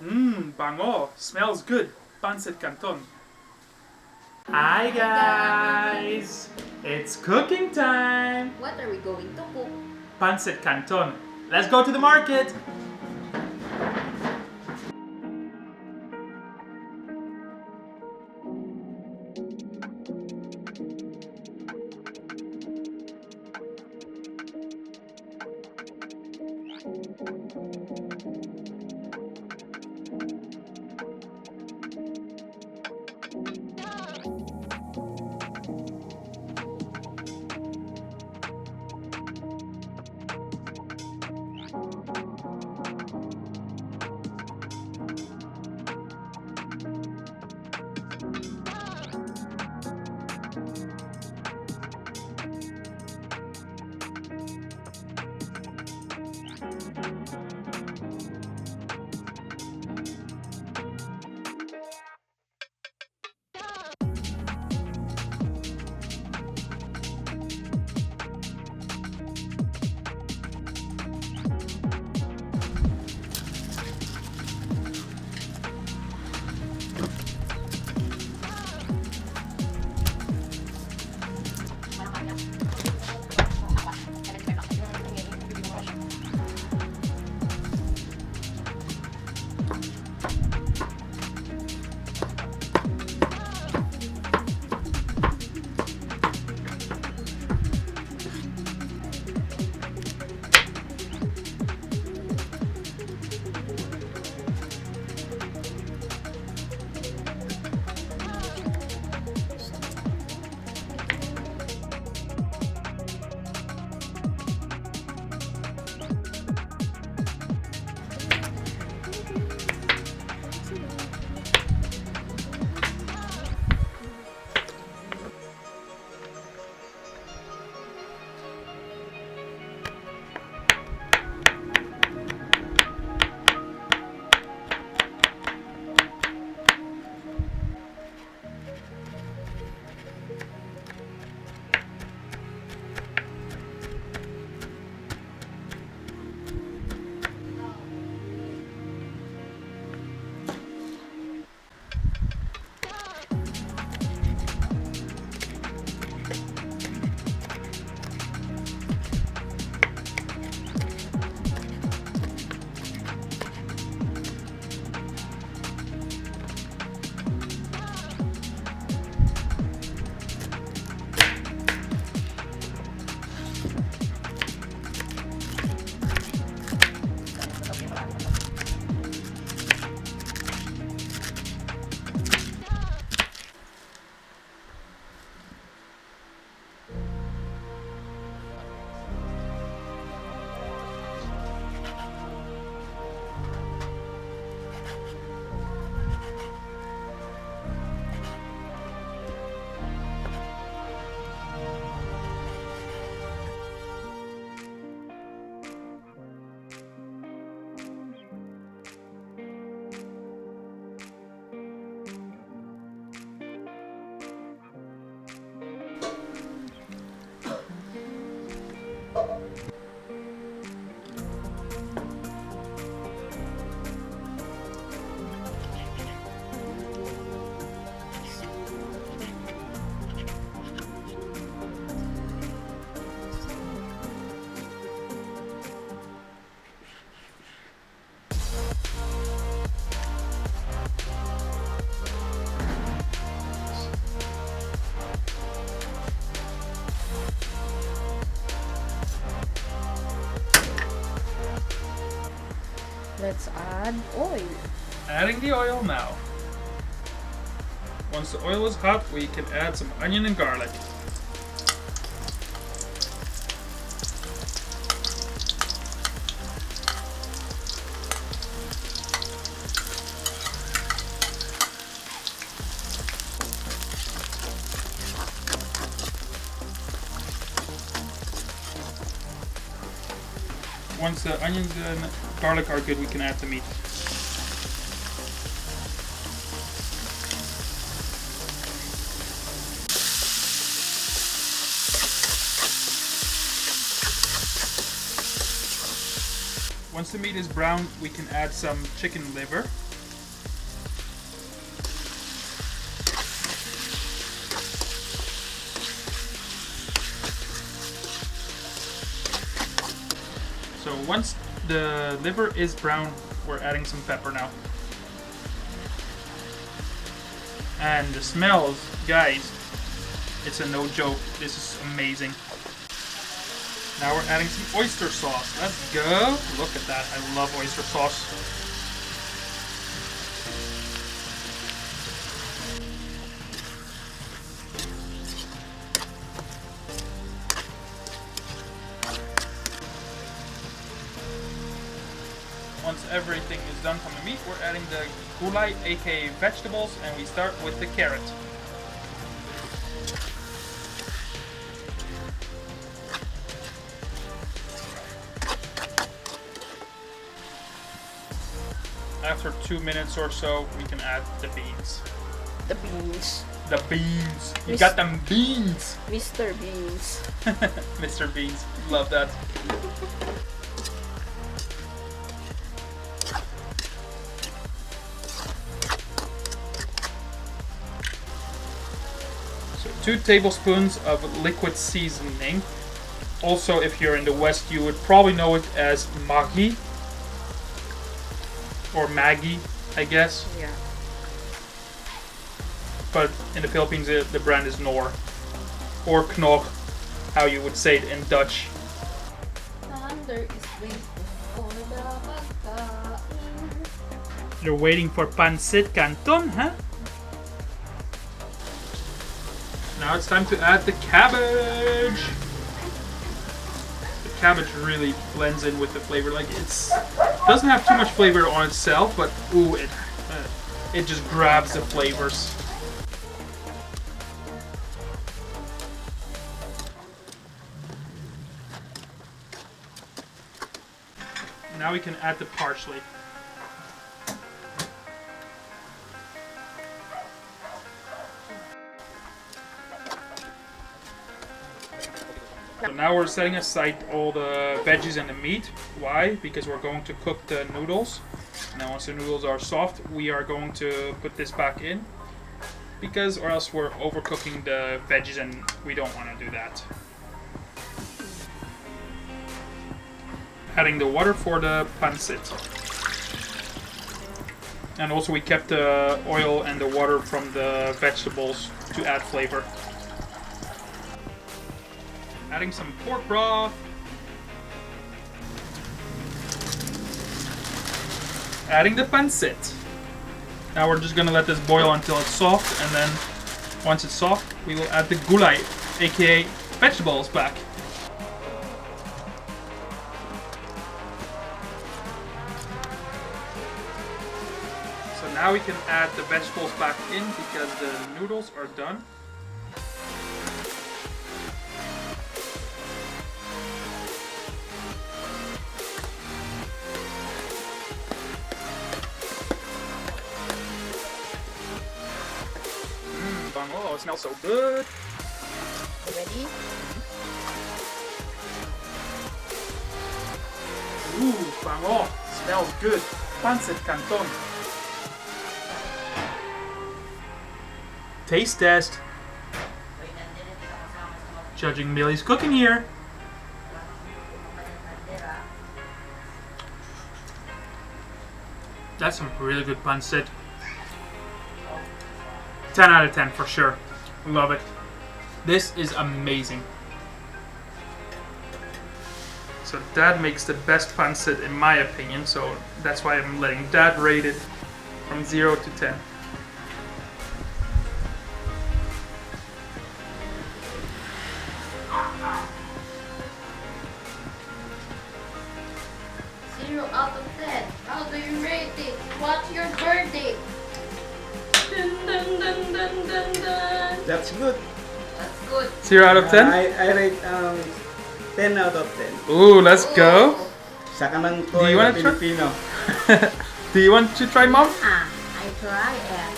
Bango. Smells good. Pancit Canton. Hi guys! It's cooking time! What are we going to cook? Pancit Canton. Let's go to the market! Let's add oil. Adding the oil now. Once the oil is hot, we can add some onion and garlic. Once the onions and garlic are good, we can add the meat. Once the meat is brown, we can add some chicken liver. So once the liver is brown, we're adding some pepper now. And the smells, guys, it's a no joke. This is amazing. Now we're adding some oyster sauce. Let's go. Look at that. I love oyster sauce. Once everything is done from the meat, we're adding the gulai, aka vegetables, and we start with the carrot. After 2 minutes or so, we can add the beans. The beans. The beans. You got them beans. Mr. Beans. Mr. Beans. Love that. So 2 tablespoons of liquid seasoning. Also, if you're in the West, you would probably know it as Maggi. Or Maggie, I guess. Yeah. But in the Philippines, the brand is Knorr. Or Knor, how you would say it in Dutch. You're waiting for Pancit Canton, huh? Now it's time to add the cabbage. The cabbage really blends in with the flavor. Like it's doesn't have too much flavor on itself, but ooh, it just grabs the flavors. Now we can add the parsley. So now we're setting aside all the veggies and the meat. Why? Because we're going to cook the noodles. Now once the noodles are soft, we are going to put this back in. Because or else we're overcooking the veggies and we don't want to do that. Adding the water for the pancit. And also we kept the oil and the water from the vegetables to add flavor. Adding some pork broth. Adding the pancit. Now we're just gonna let this boil until it's soft, and then once it's soft, we will add the gulai, aka vegetables, back. So now we can add the vegetables back in because the noodles are done. Oh, it smells so good. Ready? Ooh, bango. Smells good. Pancit Canton. Taste test. Judging Millie's cooking here. That's some really good pancit. 10 out of 10 for sure. Love it. This is amazing. So Dad makes the best pancit in my opinion, so that's why I'm letting Dad rate it from 0 to 10. Out of 10. How do you rate it? What's your verdict? Dun, dun, dun, dun, dun, dun. That's good. That's good. 0 out of 10? I rate 10 out of 10. Ooh, let's go. Sa kanang Do you want to try? Filipino. Do you want to try, Mom? I try it.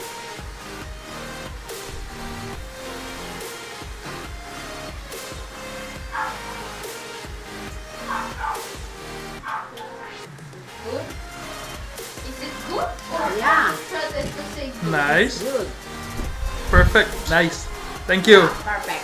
Nice. Good. Perfect. Nice. Thank you. Perfect.